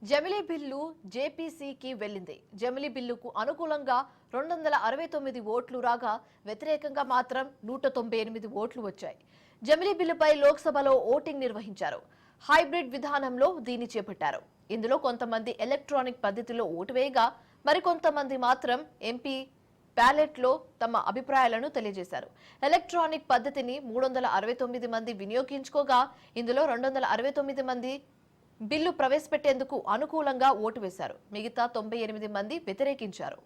జమిలీ బిల్లు జేపీసీకి వెళ్లింది. జమిలీ బిల్లుకు అనుకూలంగా 269 ఓట్లు రాగా వ్యతిరేకంగా మాత్రం 198 ఓట్లు వచ్చాయి. జమిలీ బిల్లుపై లోక్సభలో ఓటింగ్ నిర్వహించారు. హైబ్రిడ్ విధానంలో దీన్ని చేపట్టారు. ఇందులో కొంతమంది ఎలక్ట్రానిక్ పద్ధతిలో ఓటు వేయగా మరికొంతమంది మాత్రం ఎంపీ బ్యాలెట్ లో తమ అభిప్రాయాలను తెలియజేశారు. ఎలక్ట్రానిక్ పద్ధతిని 369 మంది వినియోగించుకోగా ఇందులో 269 మంది బిల్లు ప్రవేశపెట్టేందుకు అనుకూలంగా ఓటు వేశారు. మిగతా 98 మంది వ్యతిరేకించారు.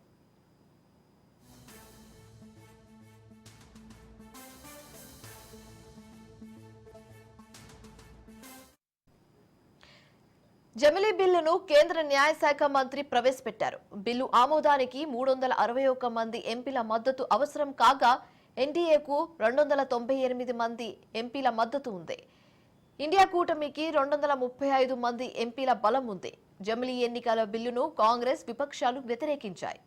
జమిలీ బిల్లును కేంద్ర న్యాయశాఖ మంత్రి ప్రవేశపెట్టారు. బిల్లు ఆమోదానికి 361 మంది ఎంపీల మద్దతు అవసరం కాగా ఎన్డీఏకు 298 మంది ఎంపీల మద్దతు ఉంది. ఇండియా కూటమికి 235 మంది ఎంపీల బలం ఉంది. జమిలీ ఎన్నికల బిల్లును కాంగ్రెస్ విపక్షాలు వ్యతిరేకించాయి.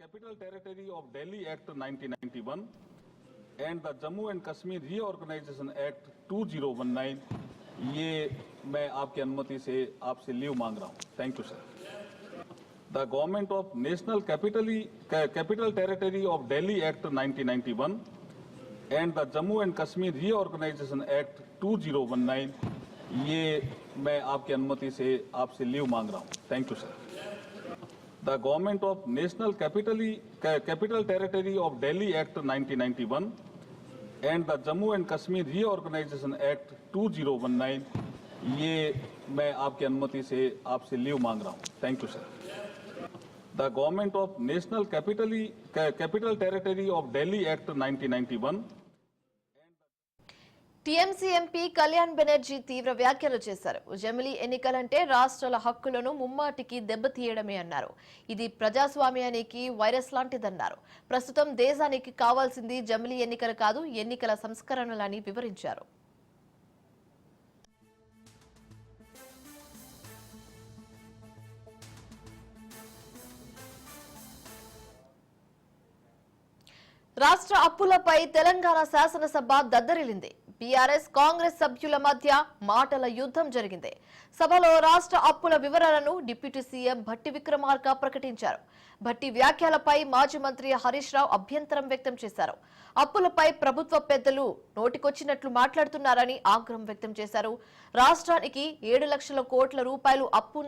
Capital Territory of Delhi Act 1991 and the Jammu and Kashmir Reorganization Act 2019 ये मैं आपकी अनुमति से आपसे लीव मांग रहा हूँ. Thank you sir. The Government of National Capital Territory of Delhi Act 1991 and the Jammu and Kashmir Reorganization Act 2019 ये मैं आपकी अनुमति से आपसे लीव मांग रहा हूँ. Thank you sir. The Government of National Capital Territory of Delhi Act 1991 and the Jammu and Kashmir Reorganization Act 2019 ये मैं आपकी अनुमति से आपसे लीव मांग रहा हूँ. Thank you sir. The Government of National Capital Territory of Delhi Act 1991 TMC MP Kalyan Banerjee తీవ్ర వ్యాఖ్యలు చేశారు. జమిలీ ఎన్నికలంటే రాష్ట్రాల హక్కులను ముమ్మాటికి దెబ్బతీయడమే అన్నారు. ఇది ప్రజాస్వామ్యానికి వైరస్ లాంటిదన్నారు. ప్రస్తుతం దేశానికి కావాల్సింది జమిలీ ఎన్నికలు కాదు, ఎన్నికల సంస్కరణలని వివరించారు. రాష్ట్ర అప్పులపై తెలంగాణ శాసనసభ దద్దరిల్లింది. బీఆర్ఎస్ కాంగ్రెస్ సభ్యుల మధ్య మాటల యుద్ధం జరిగింది. సభలో రాష్ట్ర అప్పుల వివరాలను డిప్యూటీ సీఎం భట్టి విక్రమార్క ప్రకటించారు. భట్టి వ్యాఖ్యలపై మాజీ మంత్రి హరీష్ రావు అభ్యంతరం వ్యక్తం చేశారు. అప్పులపై ప్రభుత్వ పెద్దలు నోటికొచ్చినట్లు మాట్లాడుతున్నారని ఆగ్రహం వ్యక్తం చేశారు. రాష్ట్రానికి 7 లక్షల కోట్ల రూపాయలు అప్పు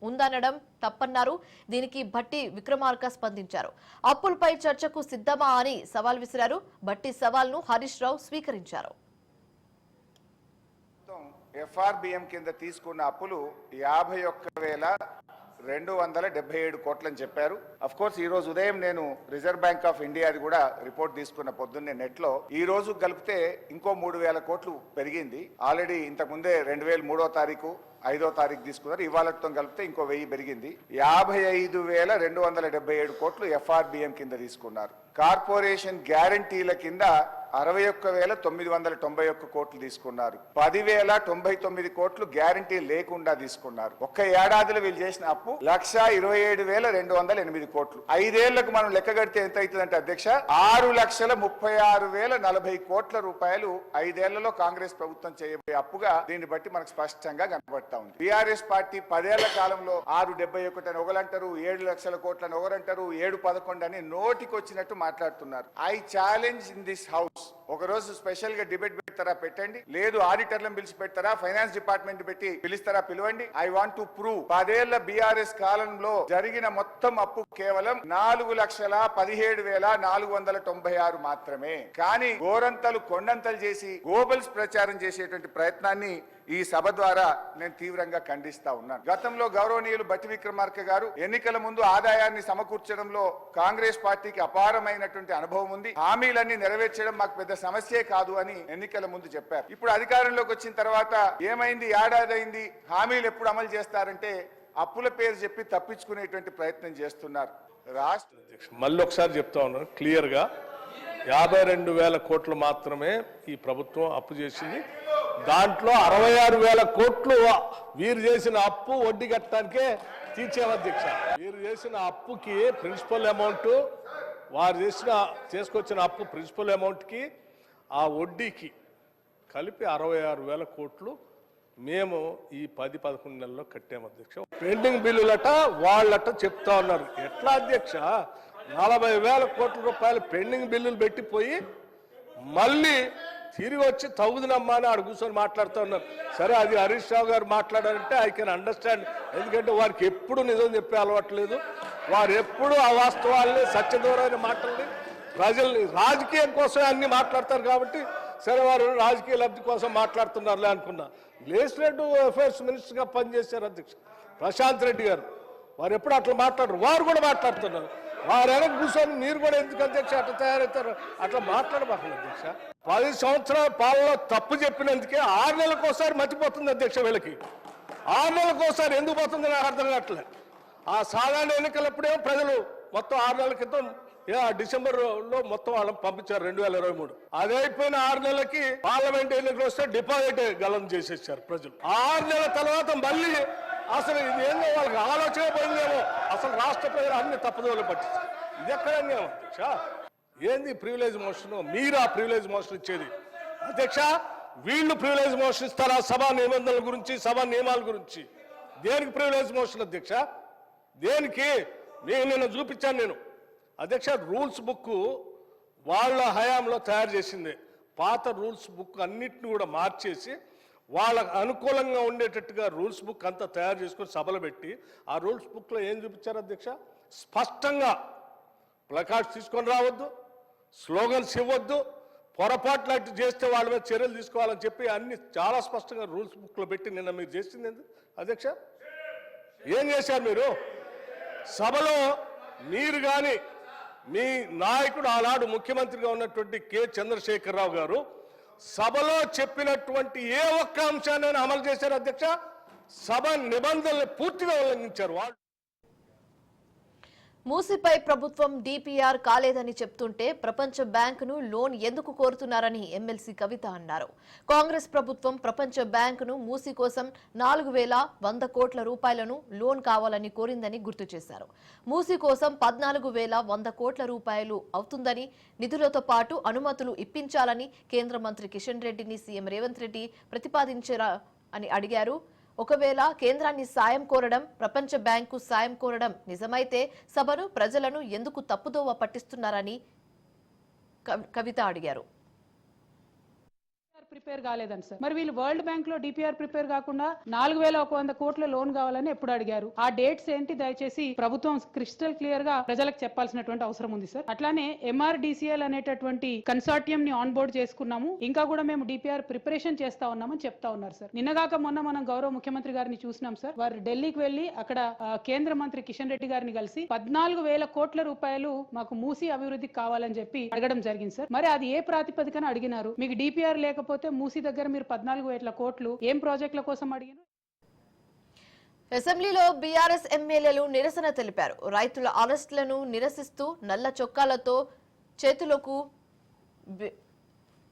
ఉందనడం తప్పన్నారు. దీనికి భట్టి విక్రమార్క స్పందించారు. అప్పులపై చర్చకు సిద్ధమా అని సవాల్ విసిరారు. భట్టి సవాల్ను హరీష్ రావు స్వీకరించారు. ఎఫ్ఆర్బిఎం కింద తీసుకున్న అప్పులు 51,277 కోట్లని చెప్పారు. అఫ్ కోర్స్ ఈ రోజు ఉదయం నేను రిజర్వ్ బ్యాంక్ ఆఫ్ ఇండియాది కూడా రిపోర్ట్ తీసుకున్న పొద్దున్నే నెట్ లో ఈ రోజు కలిపితే ఇంకో 3,000 కోట్లు పెరిగింది. ఆల్రెడీ ఇంతకు ముందే 2003వ తారీఖు 5వ తారీఖు తీసుకున్నారు. ఇవాళతో కలిపితే ఇంకో 1000 పెరిగింది. 55,277 కోట్లు ఎఫ్ఆర్బిఎం కింద తీసుకున్నారు. కార్పొరేషన్ గ్యారంటీల కింద 61,991 కోట్లు తీసుకున్నారు. 10,099 కోట్లు గ్యారంటీ లేకుండా తీసుకున్నారు. ఒక్క ఏడాదిలో వీళ్ళు చేసిన అప్పు 1,27,208 కోట్లు. 5 ఏళ్లకు మనం లెక్క కడితే ఎంత అవుతుందంటే అధ్యక్ష 6,36,040 కోట్ల రూపాయలు 5 ఏళ్లలో కాంగ్రెస్ ప్రభుత్వం చేయబోయే అప్పుగా దీన్ని బట్టి మనకు స్పష్టంగా కనబడతా ఉంది. బీఆర్ఎస్ పార్టీ 10 ఏళ్ల కాలంలో 671 అని ఒకరంటారు, 7 లక్షల కోట్లని ఒకరంటారు, 711 అని నోటికొచ్చినట్టు మాట్లాడుతున్నారు. I challenge in this house, ఒక రోజు స్పెషల్ గా డిబేట్ పెడతారా పెట్టండి, లేదు ఆడిటర్లను పిలిచి పెడతారా, ఫైనాన్స్ డిపార్ట్మెంట్ పెట్టి పిలుస్తారా పిలవండి. ఐ వాంట్ టు ప్రూవ్ 10 ఏళ్ల బీఆర్ఎస్ కాలంలో జరిగిన మొత్తం అప్పు కేవలం 4,17,496 మాత్రమే. కానీ గోరంతలు కొండంతలు చేసి గోబల్స్ ప్రచారం చేసేటువంటి ప్రయత్నాన్ని ఈ సభ ద్వారా నేను తీవ్రంగా ఖండిస్తా ఉన్నాను. గతంలో గౌరవనీయులు భట్టి విక్రమార్క గారు ఎన్నికల ముందు ఆదాయాన్ని సమకూర్చడంలో కాంగ్రెస్ పార్టీకి అపారమైనటువంటి అనుభవం ఉంది. హామీలన్నీ నెరవేర్చడం మాకు పెద్ద సమస్యే కాదు అని ఎన్నికల ముందు చెప్పారు. ఇప్పుడు అధికారంలోకి వచ్చిన తర్వాత ఏమైంది, ఏడాది అయింది, హామీలు ఎప్పుడు అమలు చేస్తారంటే అప్పుల పేరు చెప్పి తప్పించుకునేటువంటి ప్రయత్నం చేస్తున్నారు. రాష్ట్ర మళ్ళీ ఒకసారి చెప్తా ఉన్నాను క్లియర్ గా 52,000 కోట్లు మాత్రమే ఈ ప్రభుత్వం అప్పు చేసింది. దాంట్లో 66,000 కోట్లు వీరు చేసిన అప్పు వడ్డీ కట్టడానికే తీర్చాం అధ్యక్ష. వీరు చేసిన అప్పుకి ప్రిన్సిపల్ అమౌంట్, వారు చేసుకొచ్చిన అప్పు ప్రిన్సిపల్ అమౌంట్కి ఆ వడ్డీకి కలిపి 66,000 కోట్లు మేము ఈ 10-11 నెలల్లో కట్టాము అధ్యక్ష. పెండింగ్ బిల్లులట వాళ్ళట చెప్తా ఉన్నారు. ఎట్లా అధ్యక్ష? 40,000 కోట్ల రూపాయలు పెండింగ్ బిల్లులు పెట్టిపోయి మళ్ళీ తిరిగి వచ్చి తగుదనమ్మా అని ఆడు కూర్చొని మాట్లాడుతూ ఉన్నారు. సరే, అది హరీష్ రావు గారు మాట్లాడారంటే ఐ కెన్ అండర్స్టాండ్. ఎందుకంటే వారికి ఎప్పుడు నిజం చెప్పే అలవాట్లేదు. వారు ఎప్పుడు అవాస్తవాల్ని, సత్యదూరమైన మాటల్ని, ప్రజల్ని రాజకీయం కోసమే అన్ని మాట్లాడతారు. కాబట్టి సరే, వారు రాజకీయ లబ్ధి కోసం మాట్లాడుతున్నారులే అనుకున్నా. లెజిస్లేటివ్ అఫైర్స్ మినిస్టర్గా పనిచేశారు అధ్యక్ష ప్రశాంత్ రెడ్డి గారు. వారు ఎప్పుడు అట్లా మాట్లాడరు, వారు కూడా మాట్లాడుతున్నారు. వారు వెనక కూర్చొని మీరు కూడా ఎందుకు అధ్యక్ష అట్లా తయారవుతారు? అట్లా మాట్లాడబాకండి అధ్యక్ష. 10 సంవత్సరాల పాలనలో తప్పు చెప్పినందుకే 6 నెలలకోసారి మర్చిపోతుంది అధ్యక్ష. వీళ్ళకి 6 నెలలకోసారి ఎందుకు పోతుంది నాకు అర్థం కావట్లే. ఆ సాధారణ ఎన్నికలప్పుడేమో ప్రజలు మొత్తం 6 నెలల క్రితం డిసెంబర్లో మొత్తం వాళ్ళని పంపించారు 2023. అదే అయిపోయిన 6 నెలలకి పార్లమెంట్ ఎన్నికలు వస్తే డిపాజిట్ గలం చేసేసారు ప్రజలు. 6 నెలల తర్వాత మళ్ళీ అసలు ఇది ఏందో వాళ్ళకి ఆలోచన పోయిందేమో. అసలు రాష్ట్ర ప్రజలు అన్ని తప్పుదోలు పట్టించారు. ఇది ఎక్కడ అధ్యక్ష? ఏంది ప్రివిలేజ్ మోషన్? మీరు ఆ ప్రివిలేజ్ మోషన్ ఇచ్చేది అధ్యక్ష? వీళ్ళు ప్రివిలేజ్ మోషన్ ఇస్తారా సభా నిబంధనల గురించి, సభా నియమాల గురించి? దేనికి ప్రివిలేజ్ మోషన్ అధ్యక్ష? దేనికి? నేను నిన్న చూపించాను నేను అధ్యక్ష. రూల్స్ బుక్ వాళ్ళ హయాంలో తయారు చేసింది. పాత రూల్స్ బుక్ అన్నిటిని కూడా మార్చేసి వాళ్ళకు అనుకూలంగా ఉండేటట్టుగా రూల్స్ బుక్ అంతా తయారు చేసుకొని సభలు పెట్టి, ఆ రూల్స్ బుక్లో ఏం చూపించారు అధ్యక్ష? స్పష్టంగా ప్లకార్డ్స్ తీసుకొని రావద్దు, స్లోగన్స్ ఇవ్వద్దు, పొరపాట్లు అట్టు చేస్తే వాళ్ళ మీద చర్యలు తీసుకోవాలని చెప్పి అన్ని చాలా స్పష్టంగా రూల్స్ బుక్లో పెట్టి నిన్న మీరు చేసింది ఎందుకు అధ్యక్ష? ఏం చేశారు మీరు? సభలో మీరు కానీ మీ నాయకుడు ఆనాడు ముఖ్యమంత్రిగా ఉన్నటువంటి కె చంద్రశేఖరరావు గారు సభలో చెప్పినటువంటి ఏ ఒక్క అంశాన్ని అమలు చేశారు అధ్యక్ష? సభ నిబంధనలు పూర్తిగా ఉల్లంఘించారు వాళ్ళు. మూసీపై ప్రభుత్వం డిపిఆర్ కాలేదని చెప్తుంటే ప్రపంచ బ్యాంకును లోన్ ఎందుకు కోరుతున్నారని ఎమ్మెల్సీ కవిత అన్నారు. కాంగ్రెస్ ప్రభుత్వం ప్రపంచ బ్యాంకును మూసీ కోసం 4,100 కోట్ల రూపాయలను లోన్ కావాలని కోరిందని గుర్తు చేశారు. మూసీ కోసం 14,100 కోట్ల రూపాయలు అవుతుందని, నిధులతో పాటు అనుమతులు ఇప్పించాలని కేంద్ర మంత్రి కిషన్ రెడ్డిని సీఎం రేవంత్ రెడ్డి ప్రతిపాదించారా అని అడిగారు. ఒకవేళ కేంద్రాన్ని సాయం కోరడం, ప్రపంచ బ్యాంకు సాయం కోరడం నిజమైతే సభను, ప్రజలను ఎందుకు తప్పుదోవ పట్టిస్తున్నారని కవిత అడిగారు. ప్రిపేర్ కాలేదని సార్. మరి వీళ్ళు వరల్డ్ బ్యాంక్ లో డిపిఆర్ ప్రిపేర్ కాకుండా 4,100 కోట్ల లోన్ కావాలని ఎప్పుడు అడిగారు? ఆ డేట్స్ ఏంటి దయచేసి ప్రభుత్వం క్రిస్టల్ క్లియర్ గా ప్రజలకు చెప్పాల్సినటువంటి అవసరం ఉంది సార్. అట్లానే MRDCL అనేటటువంటి కన్సార్టియం ని ఆన్ బోర్డ్ చేసుకున్నాము, ఇంకా కూడా మేము డిపిఆర్ ప్రిపరేషన్ చేస్తా ఉన్నామని చెప్తా ఉన్నారు సార్. నిన్నగాక మొన్న మనం గౌరవ ముఖ్యమంత్రి గారిని చూసినాం సార్. వారు ఢిల్లీకి వెళ్లి అక్కడ కేంద్ర మంత్రి కిషన్ రెడ్డి గారిని కలిసి 14,000 కోట్ల రూపాయలు మాకు మూసీ అభివృద్ధికి కావాలని చెప్పి అడగడం జరిగింది సార్. మరి అది ఏ ప్రాతిపదికన అడిగినారు? మీకు డిపిఆర్ లేకపోతే మూసీ దగ్గర మీరు 14,000 కోట్లు ఏం ప్రాజెక్టుల కోసం అడిగారు? అసెంబ్లీలో బీఆర్ఎస్ ఎమ్మెల్యేలు నిరసన తెలిపారు. రైతుల అరెస్టులను నిరసిస్తూ నల్ల చొక్కాలతో చేతులకు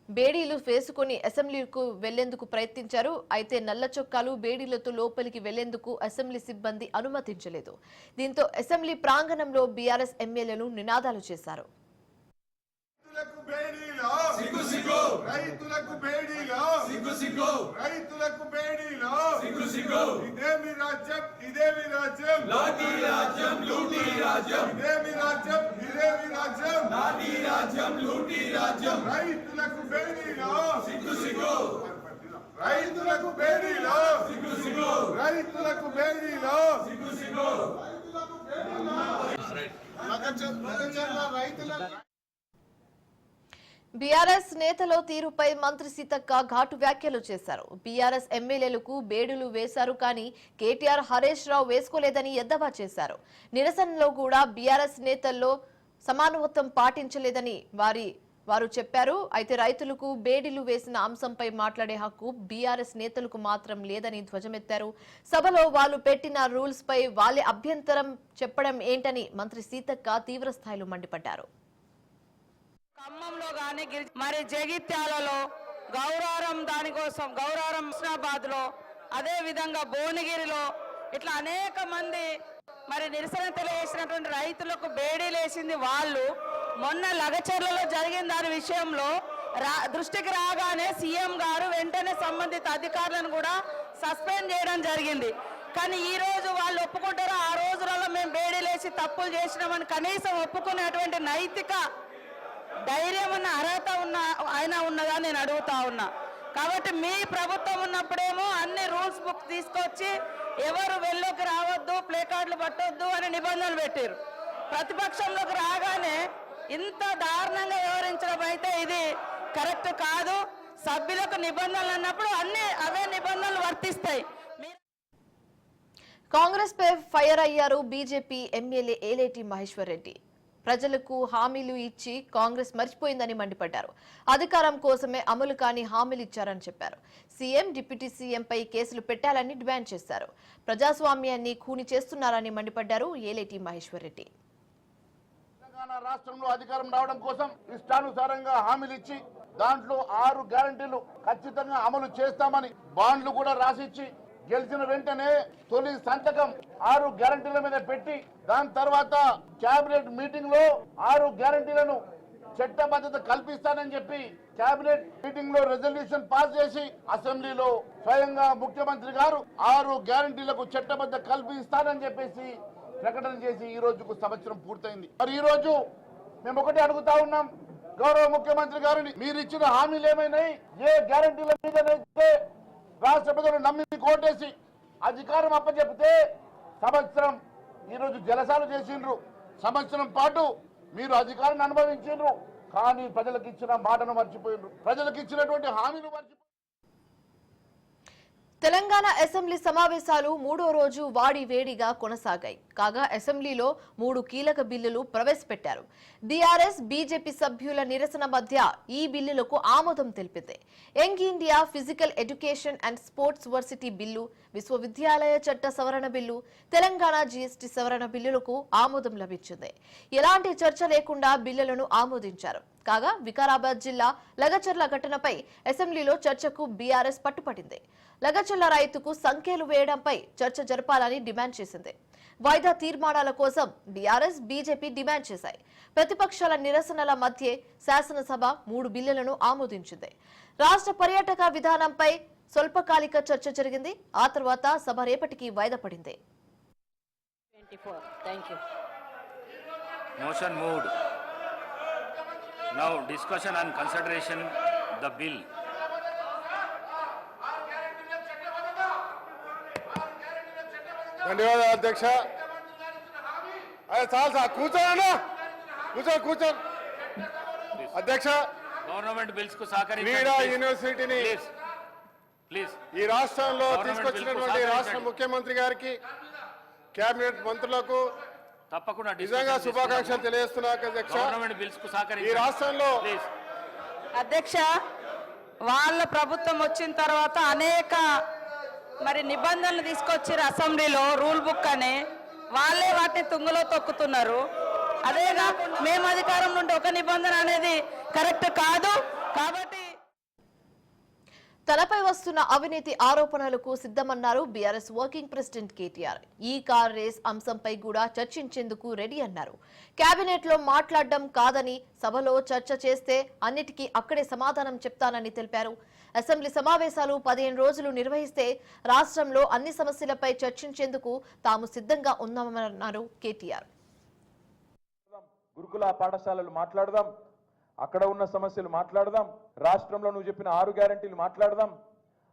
బేడీలు వేసుకుని అసెంబ్లీకు వెళ్లేందుకు ప్రయత్నించారు. అయితే నల్ల చొక్కాలు, బేడీలతో లోపలికి వెళ్లేందుకు అసెంబ్లీ సిబ్బంది అనుమతించలేదు. దీంతో అసెంబ్లీ ప్రాంగణంలో బీఆర్ఎస్ ఎమ్మెల్యేలు నినాదాలు చేశారు. రైతులకు బేడీలో సిగ్గు సిగ్గు, రైతులకు బేడీలో సిగ్గు సిగ్గు. ఇదేమి రాజ్యం, ఇదేమి రాజ్యం, లాఠీ రాజ్యం, లూటీ రాజ్యం. ఇదేమి రాజ్యం, ఇదేమి రాజ్యం, లాఠీ రాజ్యం, లూటీ రాజ్యం. రైతులకు బేడీలో సిగ్గు సిగ్గు, రైతులకు బేడీలో సిగ్గు సిగ్గు, రైతులకు బేడీలో సిగ్గు సిగ్గు. బీఆర్ఎస్ నేతల తీరుపై మంత్రి సీతక్క ఘాటు వ్యాఖ్యలు చేశారు. బీఆర్ఎస్ ఎమ్మెల్యేలకు బేడులు వేశారు కానీ కేటీఆర్, హరీష్ రావు వేసుకోలేదని ఎద్దేవా చేశారు. నిరసనలో కూడా బీఆర్ఎస్ నేతల్లో సమానత్వం పాటించలేదని వారు చెప్పారు. అయితే రైతులకు బేడీలు వేసిన అంశంపై మాట్లాడే హక్కు బీఆర్ఎస్ నేతలకు మాత్రం లేదని ధ్వజమెత్తారు. సభలో వాళ్ళు పెట్టిన రూల్స్ పై వాళ్ళే అభ్యంతరం చెప్పడం ఏంటని మంత్రి సీతక్క తీవ్ర స్థాయిలో మండిపడ్డారు. ఖమ్మంలో గాని మరి జగిత్యాలలో గౌరారం దానికోసం గౌరారం హుస్నాబాద్లో, అదే విధంగా భువనగిరిలో ఇట్లా అనేక మంది మరి నిరసన తెలియజేసినటువంటి రైతులకు బేడీలేసింది వాళ్ళు. మొన్న లగచర్లలో జరిగిన దాని విషయంలో దృష్టికి రాగానే సీఎం గారు వెంటనే సంబంధిత అధికారులను కూడా సస్పెండ్ చేయడం జరిగింది. కానీ ఈ రోజు వాళ్ళు ఒప్పుకుంటారో ఆ రోజులలో మేము బేడీలేసి తప్పులు చేసినామని కనీసం ఒప్పుకునేటువంటి నైతిక ధైర్యం ఉన్న అర్హత ఉన్న ఆయన ఉన్నదా నేను అడుగుతా ఉన్నా. కాబట్టి మీ ప్రభుత్వం ఉన్నప్పుడేమో అన్ని రూల్స్ బుక్ తీసుకొచ్చి ఎవరు వెళ్ళలోకి రావద్దు, ప్లే కార్డులు పట్టొద్దు అని నిబంధనలు పెట్టారు. ప్రతిపక్షంలోకి రాగానే ఇంత దారుణంగా వ్యవహరించడం అయితే ఇది కరెక్ట్ కాదు. సభ్యులకు నిబంధనలు అన్నప్పుడు అన్ని అవే నిబంధనలు వర్తిస్తాయి. కాంగ్రెస్ పై ఫైర్ అయ్యారు బీజేపీ ఎమ్మెల్యే ఏలేటి మహేశ్వర్ రెడ్డి. ప్రజలకు హామీలు ఇచ్చి కాంగ్రెస్ మర్చిపోయిందని మండిపడ్డారు. అధికారం కోసమే అమలు కాని హామీలు ఇచ్చారని చెప్పారు. సీఎం, డిప్యూటీ సీఎంపై కేసులు పెట్టాలని డిమాండ్ చేశారు. ప్రజాస్వామ్యాన్ని ఖూని చేస్తున్నారని మండిపడ్డారు ఏలేటి మహేశ్వర్ రెడ్డి. తెలంగాణ రాష్ట్రంలో అధికారం రావడం కోసం ఇష్టానుసారంగా హామీలు ఇచ్చి దాంట్లో 6 గ్యారంటీలు ఖచ్చితంగా అమలు చేస్తామని బాండ్లు కూడా రాసిచ్చి గెలిచిన వెంటనే తొలి సంతకం 6 గ్యారంటీల మీద పెట్టి దాని తర్వాత కేబినెట్ మీటింగ్ లో 6 గ్యారంటీలను చట్టబద్ధత కల్పిస్తానని చెప్పి కేబినెట్ మీటింగ్ లో రెజల్యూషన్ పాస్ చేసి అసెంబ్లీలో స్వయంగా ముఖ్యమంత్రి గారు 6 గ్యారంటీలకు చట్టబద్ధత కల్పిస్తానని చెప్పేసి ప్రకటన చేసి ఈ రోజుకు సంవత్సరం పూర్తయింది. మరి ఈ రోజు మేము ఒకటి అడుగుతా ఉన్నాం గౌరవ ముఖ్యమంత్రి గారిని, మీరు ఇచ్చిన హామీలు ఏమైనాయి? ఏ గ్యారంటీల మీదనైతే రాష్ట్ర ప్రజలు నమ్మి కోటేసి అధికారం అప్పచెప్తే సంవత్సరం ఈరోజు జలసాలు చేసిండ్రు, సంవత్సరం పాటు మీరు అధికారాన్ని అనుభవించిండ్రు, కానీ ప్రజలకు ఇచ్చిన మాటను మర్చిపోయిండ్రు, ప్రజలకు ఇచ్చినటువంటి హామీలు మర్చిపోయిండ్రు. తెలంగాణ అసెంబ్లీ సమావేశాలు 3వ రోజు వాడి వేడిగా కొనసాగాయి. కాగా అసెంబ్లీలో 3 కీలక బిల్లులు ప్రవేశపెట్టారు. బీఆర్ఎస్, బీజేపీ సభ్యుల నిరసన మధ్య ఈ బిల్లులకు ఆమోదం తెలిపింది. Young India physical education and sports varsity bill, విశ్వవిద్యాలయ చట్ట సవరణ బిల్లు, తెలంగాణ జీఎస్టీ సవరణ బిల్లులకు ఆమోదం లభించింది. ఎలాంటి చర్చ లేకుండా బిల్లులను ఆమోదించారు. కాగా వికారాబాద్ జిల్లా లగచర్ల ఘటనపై అసెంబ్లీలో చర్చకు బీఆర్ఎస్ పట్టుపట్టింది. లగచర్ల రైతుకు సంఖ్యలు వేయడంపై చర్చ జరపాలని డిమాండ్ చేసింది. వాయిదా తీర్మానాల కోసం బీఆర్ఎస్, బీజేపీ డిమాండ్ చేశాయి. ప్రతిపక్షాల నిరసనల మధ్య శాసనసభ 3 బిల్లులను ఆమోదించింది. రాష్ట్ర పర్యాటక విధానంపై స్వల్పకాలిక చర్చ జరిగింది. ఆ తర్వాత సభ రేపటికి వాయిదా పడింది. Motion moved. Now discussion and consideration the bill. ధన్యవాదాలు అధ్యక్ష. చాలు సార్ కూర్చోనా, కూర్చో అధ్యక్ష. Government bills ku sahakarinchandi. క్రీడా యూనివర్సిటీని Please. ఈ రాష్ట్రంలో Government తీసుకొచ్చినటువంటి bills కు రాష్ట్ర ముఖ్యమంత్రి గారికి, కేబినెట్ మంత్రులకు తప్పకుండా నిజంగా శుభాకాంక్షలు తెలియజేస్తున్నా అధ్యక్ష. గవర్నమెంట్ బిల్స్ కు ఈ సహకరించండి రాష్ట్రంలో ప్లీజ్. అధ్యక్ష, వాళ్ళ ప్రభుత్వం వచ్చిన తర్వాత అనేక మరి నిబంధనలు తీసుకొచ్చారు అసెంబ్లీలో, రూల్ బుక్ అని. వాళ్ళే వాటిని తుంగలో తొక్కుతున్నారు. అదే కాకుండా మేము అధికారంలో ఉంటే ఒక నిబంధన అనేది కరెక్ట్ కాదు. కాబట్టి తనపై వస్తున్న అవినీతి ఆరోపణలకు సిద్ధమన్నారు బీఆర్ఎస్ వర్కింగ్ ప్రెసిడెంట్ కేటీఆర్. ఈ కార్ రేస్ అంశంపై కూడా చర్చించేందుకు రెడీ అన్నారు. కేబినెట్ లో మాట్లాడడం కాదని, సభలో చర్చ చేస్తే అన్నిటికీ అక్కడే సమాధానం చెప్తానని తెలిపారు. అసెంబ్లీ సమావేశాలు 15 రోజులు నిర్వహిస్తే రాష్ట్రంలో అన్ని సమస్యలపై చర్చించేందుకు తాము సిద్ధంగా ఉన్నామన్నారు కేటీఆర్. గురుకుల పాఠశాలలు మాట్లాడదాం, అక్కడ ఉన్న సమస్యలు మాట్లాడదాం, రాష్ట్రంలో నువ్వు చెప్పిన 6 గ్యారంటీలు మాట్లాడదాం,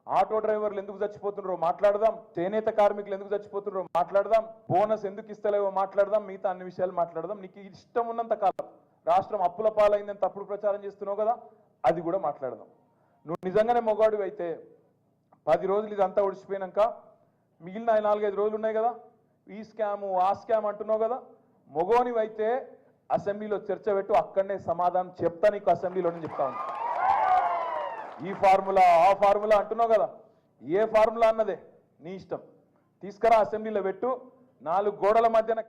ఆటో డ్రైవర్లు ఎందుకు చచ్చిపోతున్నారో మాట్లాడదాం, చేనేత కార్మికులు ఎందుకు చచ్చిపోతున్నారో మాట్లాడదాం, బోనస్ ఎందుకు ఇస్తలేవో మాట్లాడదాం, మిగతా అన్ని విషయాలు మాట్లాడదాం. నీకు ఇష్టం ఉన్నంత కాలం రాష్ట్రం అప్పుల పాలైందని తప్పుడు ప్రచారం చేస్తున్నావు కదా, అది కూడా మాట్లాడదాం. నువ్వు నిజంగానే మొగాడివి అయితే 10 రోజులు ఇదంతా ఒడిచిపోయినాక మిగిలిన 4-5 రోజులు ఉన్నాయి కదా, ఈ స్కాము ఆ స్కామ్ అంటున్నావు కదా, మొగోనివైతే అసెంబ్లీలో చర్చ పెట్టు, అక్కడనే సమాధానం చెప్తా నీకు. అసెంబ్లీలోనే చెప్తా ఉంటా. ఈ ఫార్ములా ఆ ఫార్ములా అంటున్నావు కదా, ఏ ఫార్ములా అన్నదే నీ ఇష్టం, తీసుకురా అసెంబ్లీలో పెట్టు. 4 గోడల మధ్యన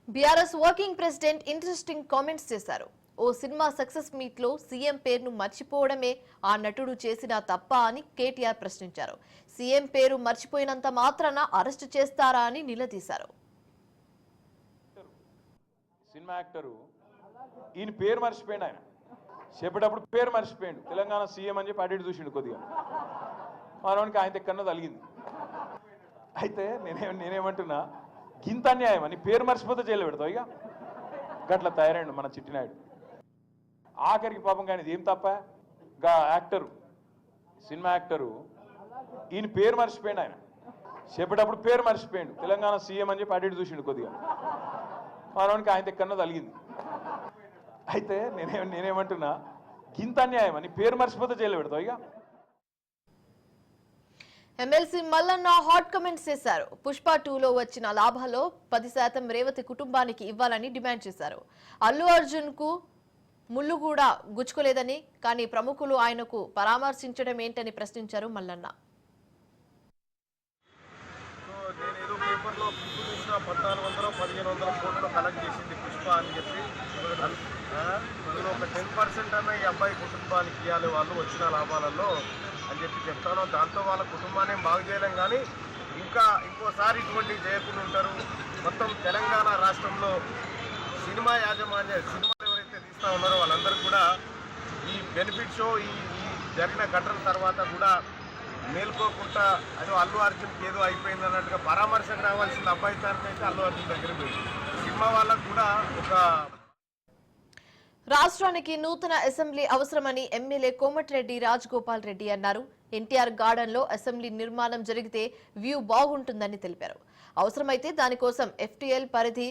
BRS working president interesting comments చేశారు. ఓ సినిమా సక్సెస్ మీట్ లో సీఎం పేరును మర్చిపోవడమే ఆ నటుడు చేసిన తప్ప అని కేటీఆర్ ప్రశ్నించారు. సీఎం పేరు మర్చిపోయినంత మాత్రాన అరెస్టు చేస్తారా అని నిలదీశారు. సినిమా యాక్టరు ఈయన పేరు మర్చిపోయాడు. ఆయన చెప్పేటప్పుడు పేరు మర్చిపోయాడు. తెలంగాణ సీఎం అని చెప్పి అడిగి చూసిండు కొద్దిగా. మనవానికి ఆయన ఎక్కడో తలిగింది. అయితే నేనేమంటున్నా, గింత అన్యాయం అని పేరు మర్చిపోతే జైలు పెడతావు. ఇక గట్లా తయారైండు మన చిట్టినాయుడు. ఆఖరికి పాపం కానీ ఏం తప్ప గా యాక్టరు, సినిమా యాక్టరు ఈయన పేరు మర్చిపోయాడు. ఆయన చెప్పేటప్పుడు పేరు మర్చిపోయాడు. తెలంగాణ సీఎం అని చెప్పి అడిగి చూసిండు కొద్దిగా. మనవానికి ఆయన ఎక్కడో తలిగింది. అయితే నేనేమంటున్నా, గింత అన్యాయం అని పేరు మర్చిపోతే జైలు పెడతావు. ఇక ఎమ్మెల్సీ మల్లన్న హాట్ కమెంట్స్ చేశారు. పుష్ప 2లో వచ్చిన లాభాల్లో 10% రేవతి కుటుంబానికి ఇవ్వాలని డిమాండ్ చేశారు. అల్లు అర్జున్ కు ముళ్ళు కూడా గుచ్చుకోలేదని, కానీ ప్రముఖులు ఆయనకు పరామర్శించడం ఏంటని ప్రశ్నించారు మల్లన్న. నేనేదో పేపర్లో చూసిన 1400-1500 కోట్లు కలెక్ట్ చేసింది పుష్ప అని చెప్పి, అందులో ఒక 10% అన్న ఈ అబ్బాయి కుటుంబానికి ఇవ్వాలి వాళ్ళు వచ్చిన లాభాలలో అని చెప్పి చెప్తాను. దాంతో వాళ్ళ కుటుంబాన్ని బాగు చేయలేం, కానీ ఇంకోసారి ఇటువంటి చేయకుండా ఉంటారు. మొత్తం తెలంగాణ రాష్ట్రంలో సినిమా సినిమాలు ఎవరైతే తీస్తూ ఉన్నారో వాళ్ళందరికీ కూడా ఈ బెనిఫిట్ షో ఈ జరిగిన ఘటన తర్వాత కూడా మేల్కోకుండా అది అల్లు అర్జున్కి ఏదో అయిపోయింది అన్నట్టుగా పరామర్శకు రావాల్సిన అబ్బాయితానికి అయితే అల్లు అర్జున్ దగ్గర పోయింది. సినిమా వాళ్ళకు కూడా ఒక రాష్ట్రానికి నూతన అసెంబ్లీ అవసరమని ఎమ్మెల్యే కోమటిరెడ్డి రాజగోపాల్ రెడ్డి అన్నారు. ఎన్టీఆర్ గార్డెన్ లో అసెంబ్లీ నిర్మాణం జరిగితే వ్యూ బాగుంటుందని తెలిపారు. అవసరమైతే దానికోసం FTL పరిధి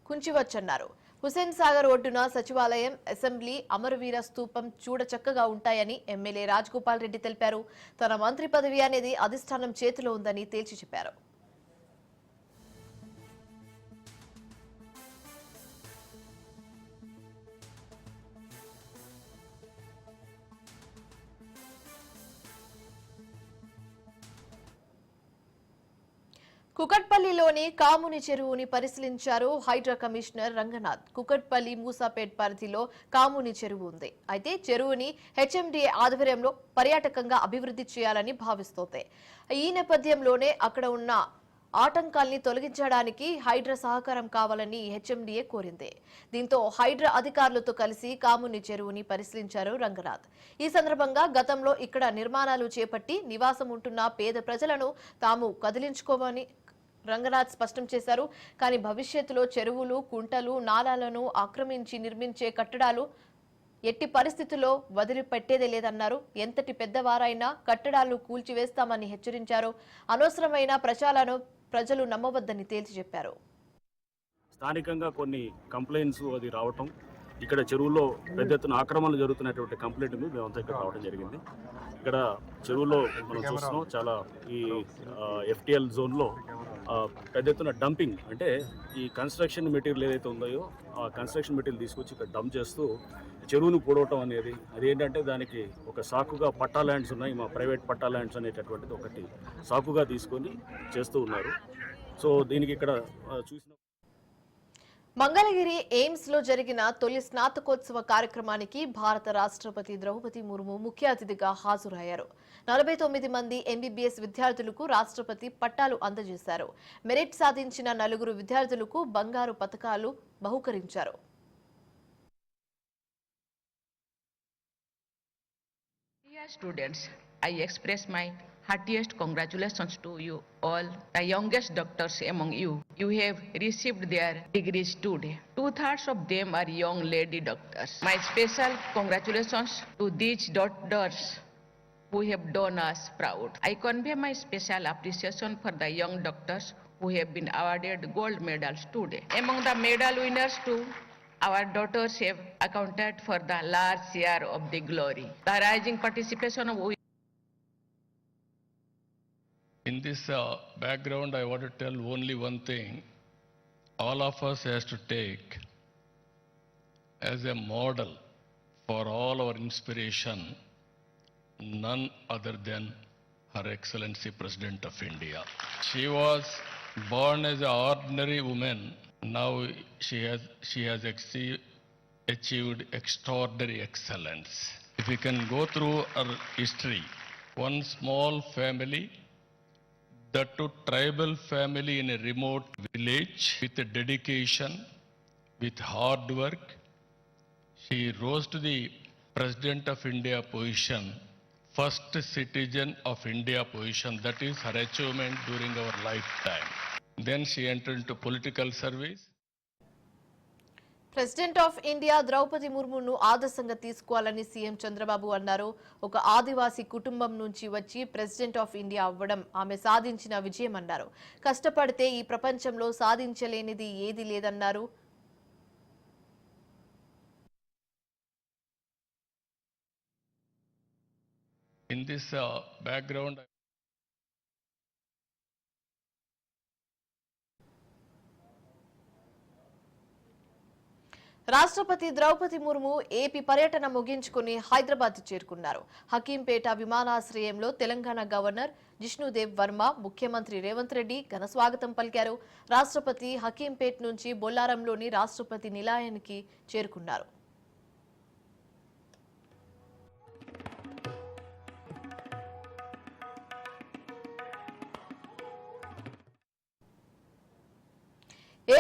కుంచివచ్చన్నారు. హుసేన్ సాగర్ ఒడ్డున సచివాలయం, అసెంబ్లీ, అమరవీర స్తూపం చూడచక్కగా ఉంటాయని ఎమ్మెల్యే రాజగోపాల్ రెడ్డి తెలిపారు. తన మంత్రి పదవి అనేది అధిష్టానం చేతిలో ఉందని తేల్చి చెప్పారు. కుకట్పల్లిలోని కాముని చెరువుని పరిశీలించారు హైడ్రా కమిషనర్ రంగనాథ్. కుకట్పల్లి మూసాపేట్ పరిధిలో కాముని చెరువు ఉంది. అయితే చెరువుని HMDA ఆధ్వర్యంలో పర్యాటకంగా అభివృద్ధి చేయాలని భావిస్తోంది. ఈ నేపథ్యంలోనే అక్కడ ఉన్న ఆటంకాల్ని తొలగించడానికి హైడ్రా సహకారం కావాలని HMDA కోరింది. దీంతో హైడ్రా అధికారులతో కలిసి కాముని చెరువుని పరిశీలించారు రంగనాథ్. ఈ సందర్భంగా గతంలో ఇక్కడ నిర్మాణాలు చేపట్టి నివాసం ఉంటున్న పేద ప్రజలను తాము కదిలించుకోమని రంగనాథ్ స్పష్టం చేశారు. కానీ భవిష్యత్తులో చెరువులు, కుంటలు, నాలాలను ఆక్రమించి నిర్మించే కట్టడాలు ఎట్టి పరిస్థితుల్లో వదిలిపెట్టేదే లేదన్నారు. ఎంతటి పెద్దవారైనా కట్టడాలు కూల్చివేస్తామని హెచ్చరించారు. అనవసరమైన ప్రచారాలను ప్రజలు నమ్మవద్దని తేల్చి చెప్పారు. స్థానికంగా కొన్ని కంప్లైంట్స్ అది రావటం, ఇక్కడ చెరువులో పెద్ద ఎత్తున ఆక్రమణలు జరుగుతున్నటువంటి కంప్లైంట్ మీద మేమంతా ఇక్కడ రావడం జరిగింది. ఇక్కడ చెరువులో మనం చూస్తున్నాం చాలా ఈ FTL జోన్లో పెద్ద ఎత్తున డంపింగ్, అంటే ఈ కన్స్ట్రక్షన్ మెటీరియల్ ఏదైతే ఉందో ఆ కన్స్ట్రక్షన్ మెటీరియల్ తీసుకొచ్చి ఇక్కడ డంప్ చేస్తూ చెరువును పూడవటం అనేది, అదేంటంటే దానికి ఒక సాకుగా పట్టా ల్యాండ్స్ ఉన్నాయి, మా ప్రైవేట్ పట్టా ల్యాండ్స్ అనేటటువంటిది ఒకటి సాకుగా తీసుకొని చేస్తూ ఉన్నారు. సో దీనికి ఇక్కడ చూసిన మంగళగిరి ఎయిమ్స్ లో జరిగిన తొలి స్నాతకోత్సవ కార్యక్రమానికి భారత రాష్ట్రపతి ద్రౌపది ముర్ము ముఖ్య అతిథిగా హాజరయ్యారు. 49 మంది MBBS విద్యార్థులకు రాష్ట్రపతి పట్టాలు అందజేశారు. మెరిట్ సాధించిన 4 విద్యార్థులకు బంగారు పతకాలు బహుకరించారు. Dear students, I express my heartiest congratulations to you all, the youngest doctors among you. You have received their degrees today. 2/3 of them are young lady doctors. My special congratulations to these doctors who have done us proud. I convey my special appreciation for the young doctors who have been awarded gold medals today. Among the medal winners too, our daughters have accounted for the large share of the glory. The rising participation of In this background, I want to tell only one thing. All of us has to take as a model for all our inspiration, none other than Her Excellency President of India. She was born as an ordinary woman. Now she has achieved extraordinary excellence. If we can go through our history, one small family, that to tribal family in a remote village, with dedication, with hard work, she rose to the President of India position, first citizen of India position. That is her achievement during our lifetime. Then she entered into political service. President of India Draupadi ముర్మును ఆదర్శంగా తీసుకోవాలని CM Chandrababu అన్నారు. ఒక ఆదివాసీ కుటుంబం నుంచి వచ్చి president of India అవ్వడం ఆమె సాధించిన విజయం అన్నారు. కష్టపడితే ఈ ప్రపంచంలో సాధించలేనిది ఏది లేదన్నారు. In this background, రాష్ట్రపతి ద్రౌపది ముర్ము ఏపీ పర్యటన ముగించుకుని హైదరాబాద్ చేరుకున్నారు. హకీంపేట విమానాశ్రయంలో తెలంగాణ గవర్నర్ జిష్ణుదేవ్ వర్మ, ముఖ్యమంత్రి రేవంత్ రెడ్డి ఘన స్వాగతం పలికారు. రాష్ట్రపతి హకీంపేట్ నుంచి బొల్లారంలోని రాష్ట్రపతి నిలయానికి చేరుకున్నారు.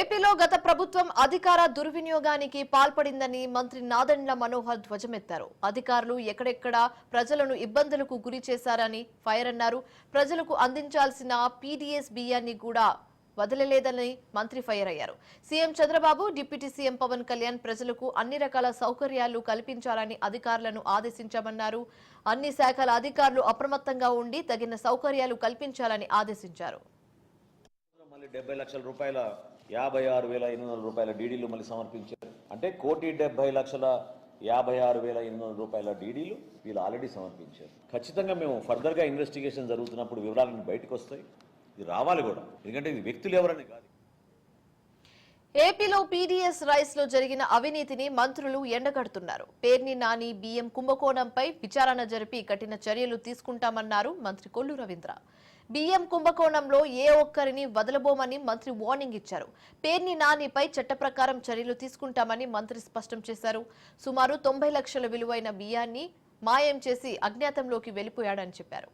ఏపీలో గత ప్రభుత్వం అధికార దుర్వినియోగానికి పాల్పడిందని మంత్రి నాదెండ్ల మనోహర్ ధ్వజమెత్తారు. అధికారులు ఎక్కడెక్కడ ప్రజలను ఇబ్బందులకు గురి చేశారని ఫైర్ అన్నారు. ప్రజలకు అందించాల్సిన పీడీఎస్ బియ్యాన్ని కూడా వదలలేదని మంత్రి ఫైర్ అయ్యారు. CM Chandrababu, deputy CM Pawan Kalyan ప్రజలకు అన్ని రకాల సౌకర్యాలు కల్పించాలని అధికారులను ఆదేశించామన్నారు. అన్ని శాఖల అధికారులు అప్రమత్తంగా ఉండి తగిన సౌకర్యాలు కల్పించాలని ఆదేశించారు. 70 లక్షల రూపాయల 56,800 రూపాయల డీడీలు మళ్ళీ సమర్పించారు. అంటే 1,70,56,800 రూపాయల డీడీలు వీళ్ళు ఆల్రెడీ సమర్పించారు. ఖచ్చితంగా మేము ఫర్దర్గా ఇన్వెస్టిగేషన్ జరుగుతున్నప్పుడు వివరాలను బయటకు వస్తాయి. ఇది రావాలి కూడా, ఎందుకంటే ఇది వ్యక్తులు ఎవరని కాదు. ఏపీలో పీడీఎస్ రైస్ లో జరిగిన అవినీతిని మంత్రులు ఎండగడుతున్నారు. పేర్ని నాని బియ్యం కుంభకోణంపై విచారణ జరిపి కఠిన చర్యలు తీసుకుంటామన్నారు మంత్రి కొల్లు రవీంద్ర. బియ్యం కుంభకోణంలో ఏ ఒక్కరిని వదలబోమని మంత్రి వార్నింగ్ ఇచ్చారు. పేర్ని నానిపై చట్ట ప్రకారం చర్యలు తీసుకుంటామని మంత్రి స్పష్టం చేశారు. సుమారు 90 లక్షల విలువైన బియ్యాన్ని మాయం చేసి అజ్ఞాతంలోకి వెళ్లిపోయాడని చెప్పారు.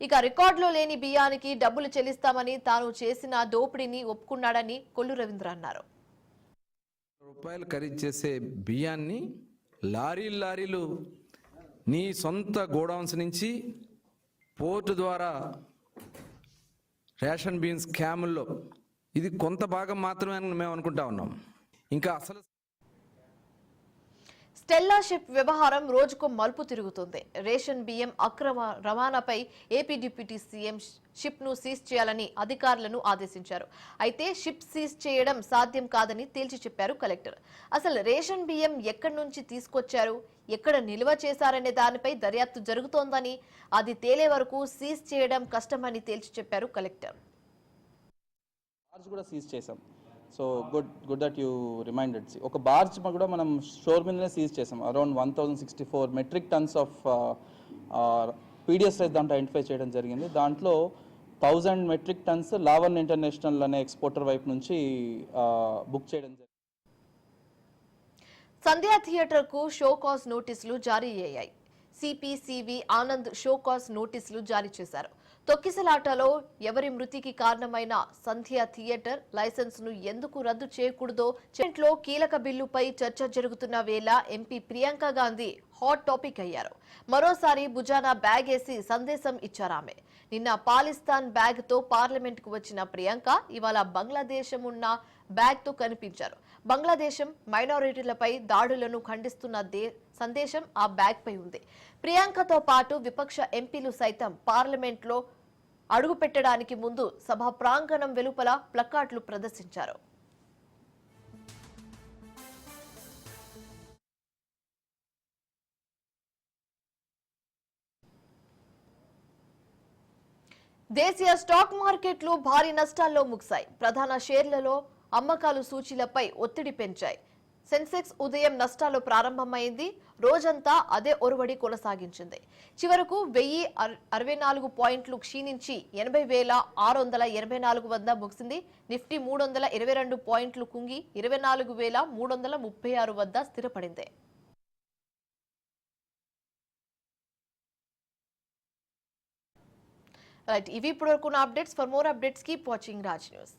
ఇక రికార్డులో లేని బియ్యానికి డబ్బులు చెల్లిస్తామని తాను చేసిన దోపిడీని ఒప్పుకున్నాడని కొల్లు రవీంద్ర అన్నారు. రూపాయలు ఖరీదు చేసే బియ్యాన్ని లారీలు నీ సొంత గోడౌన్స్ నుంచి పోర్టు ద్వారా రేషన్ బియ్యం స్కాముల్లో ఇది కొంత భాగం మాత్రమే అని మేము అనుకుంటా ఉన్నాం. ఇంకా అసలు స్టెల్లా షిప్ వ్యవహారం రోజుకు మలుపు తిరుగుతుంది. రేషన్ బియ్యం అక్రమ రవాణాపై ఏపీ డిప్యూటీ సీఎం షిప్ ను సీజ్ చేయాలని అధికారులను ఆదేశించారు. అయితే షిప్ సీజ్ చేయడం సాధ్యం కాదని తేల్చి చెప్పారు కలెక్టర్. అసలు రేషన్ బియ్యం ఎక్కడి నుంచి తీసుకొచ్చారు, ఎక్కడ నిల్వ చేశారనే దానిపై దర్యాప్తు జరుగుతోందని, అది తేలే వరకు సీజ్ చేయడం కష్టమని తేల్చి చెప్పారు కలెక్టర్. బార్జ్ కూడా సీజ్ చేసాం. So good that you reminded. ఒక బార్జ్ కూడా మనం స్టోర్ మీదనే సీజ్ చేసాం. Around 1064 metric tons of PDS rice దాంట్లో ఐడెంటిఫై చేయడం జరిగింది. దాంట్లో 1000 మెట్రిక్ టన్స్ లావణ్ ఇంటర్నేషనల్ అనే ఎక్స్పోర్టర్ వైపు నుంచి బుక్ చేయడం జరిగింది. సంధ్యా థియేటర్ కు షోకాజ్ నోటీసులు జారీ అయ్యాయి. సిపిసివి ఆనంద్ షోకాజ్ నోటీసులు జారీ చేశారు. తొక్కిసలాటలో ఎవరి మృతికి కారణమైన సంధ్యా థియేటర్ లైసెన్స్ ను ఎందుకు రద్దు చేయకూడదో చెంట్లో కీలక బిల్లుపై చర్చ జరుగుతున్న వేళ MP Priyanka Gandhi hot topic అయ్యారు. మరోసారి భుజాన బ్యాగ్ వేసి సందేశం ఇచ్చారామె. నిన్న పాకిస్తాన్ బ్యాగ్ తో పార్లమెంట్ కు వచ్చిన ప్రియాంక ఇవాళ బంగ్లాదేశం ఉన్న బ్యాగ్ తో కనిపించారు. బంగ్లాదేశం మైనారిటీలపై దాడులను ఖండిస్తున్న సందేశం ఆ బ్యాగ్ పై ఉంది. ప్రియాంకతో పాటు విపక్ష ఎంపీలు సైతం పార్లమెంట్ లో అడుగు పెట్టడానికి ముందు సభా ప్రాంగణం వెలుపల ప్లకార్డులు ప్రదర్శించారు. దేశీయ స్టాక్ మార్కెట్లు భారీ నష్టాల్లో ముగిశాయి. ప్రధాన షేర్లలో అమ్మకాలు సూచీలపై ఒత్తిడి పెంచాయి. సెన్సెక్స్ ఉదయం నష్టాలు ప్రారంభమైంది. రోజంతా అదే ఒరవడి కొనసాగించింది. చివరకు 1064 పాయింట్లు క్షీణించి 80,684 వద్ద ముగిసింది. నిఫ్టీ 322 పాయింట్లు కుంగి 24,336 వద్ద స్థిరపడింది. రైట్, ఇవి ఇప్పటివరకు updates. For more updates keep watching Raj news.